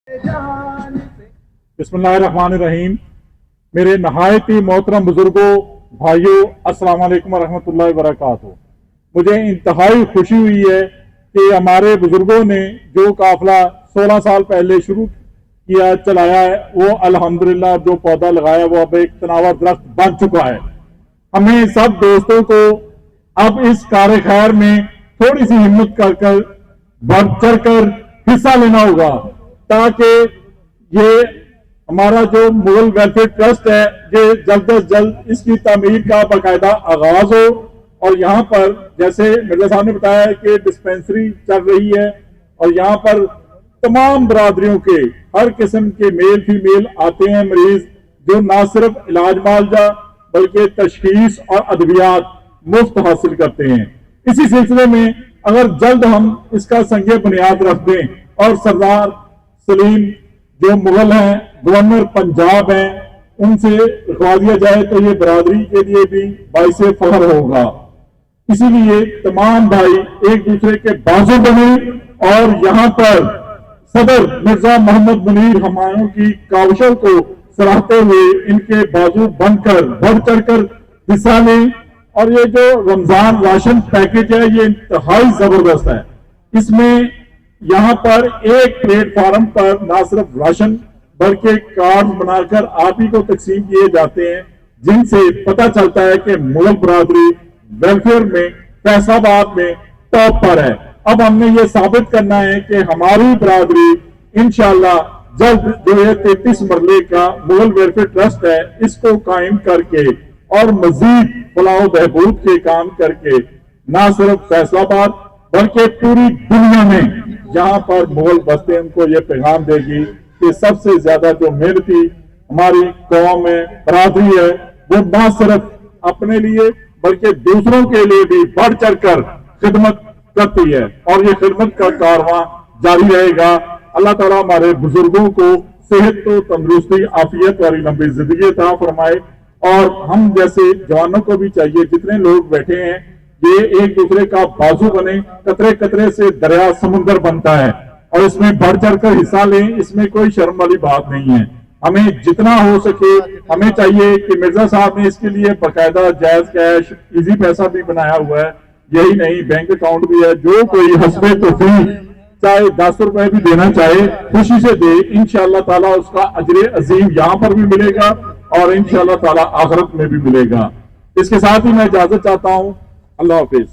بسم اللہ الرحمن الرحیم. میرے نہایت ہی محترم بزرگوں، بھائیوں، السلام علیکم ورحمۃ اللہ وبرکاتہ. مجھے انتہائی خوشی ہوئی ہے کہ ہمارے بزرگوں نے جو قافلہ 16 سال پہلے شروع کیا چلایا ہے، وہ الحمدللہ جو پودا لگایا وہ اب ایک تناور درخت بن چکا ہے. ہمیں سب دوستوں کو اب اس کار خیر میں تھوڑی سی ہمت کر بڑھ چڑھ کر حصہ لینا ہوگا، تاکہ یہ ہمارا جو مغل ویلفیئر ٹرسٹ ہے یہ جلد از جلد اس کی تعمیر کا باقاعدہ آغاز ہو. اور یہاں پر جیسے مرزا صاحب نے بتایا ہے کہ ڈسپینسری چل رہی ہے، اور یہاں پر تمام برادریوں کے ہر قسم کے میل فیمیل آتے ہیں مریض، جو نہ صرف علاج معالجہ بلکہ تشخیص اور ادویات مفت حاصل کرتے ہیں. اسی سلسلے میں اگر جلد ہم اس کا سنگ بنیاد رکھ دیں اور سردار سلیم جو مغل ہیں، گورنر پنجاب ہیں، ان سے رکھوا دیا جائے تو یہ برادری کے لیے بھی باعث فخر ہوگا. اسی لیے تمام بھائی ایک دوسرے کے بازو بنے اور یہاں پر صدر مرزا محمد منیر ہمایوں کی کاوشوں کو سراہتے ہوئے ان کے بازو بن کر بڑھ چڑھ کر حصہ لیں. اور یہ جو رمضان راشن پیکج ہے یہ انتہائی زبردست ہے. اس میں یہاں پر ایک پلیٹ فارم پر نہ صرف راشن بلکہ کارڈ بنا کر آپ ہی کو تقسیم کیے جاتے ہیں، جن سے پتہ چلتا ہے کہ مغل برادری ویلفیئر میں فیصل آباد میں ٹاپ پر ہے. اب ہم نے یہ ثابت کرنا ہے کہ ہماری برادری انشاءاللہ جلد جو ہے 33 مرلے کا مغل ویلفیئر ٹرسٹ ہے اس کو قائم کر کے اور مزید فلاح و بہبود کے کام کر کے نہ صرف فیصل آباد بلکہ پوری دنیا میں جہاں پر مغل بستے ان کو یہ پیغام دے گی کہ سب سے زیادہ جو محنتی ہماری قوم ہے، برادری ہے، وہ نہ صرف اپنے لیے بلکہ دوسروں کے لیے بھی بڑھ چڑھ کر خدمت کرتی ہے، اور یہ خدمت کا کارواں جاری رہے گا. اللہ تعالیٰ ہمارے بزرگوں کو صحت و تندرستی، عافیت والی لمبی زندگی عطا فرمائے. اور ہم جیسے جوانوں کو بھی چاہیے، جتنے لوگ بیٹھے ہیں، یہ ایک دوسرے کا بازو بنے. قطرے قطرے سے دریا سمندر بنتا ہے، اور اس میں بڑھ چڑھ کر حصہ لیں. اس میں کوئی شرم والی بات نہیں ہے. ہمیں جتنا ہو سکے ہمیں چاہیے کہ مرزا صاحب نے اس کے لیے باقاعدہ جائز کیش ایزی پیسہ بھی بنایا ہوا ہے. یہی نہیں، بینک اکاؤنٹ بھی ہے. جو کوئی حسب توفیق چاہے 10 روپے بھی دینا چاہے خوشی سے دے. انشاءاللہ تعالیٰ اس کا اجر عظیم یہاں پر بھی ملے گا اور انشاءاللہ تعالیٰ آخرت میں بھی ملے گا. اس کے ساتھ ہی میں اجازت چاہتا ہوں. اللہ حافظ.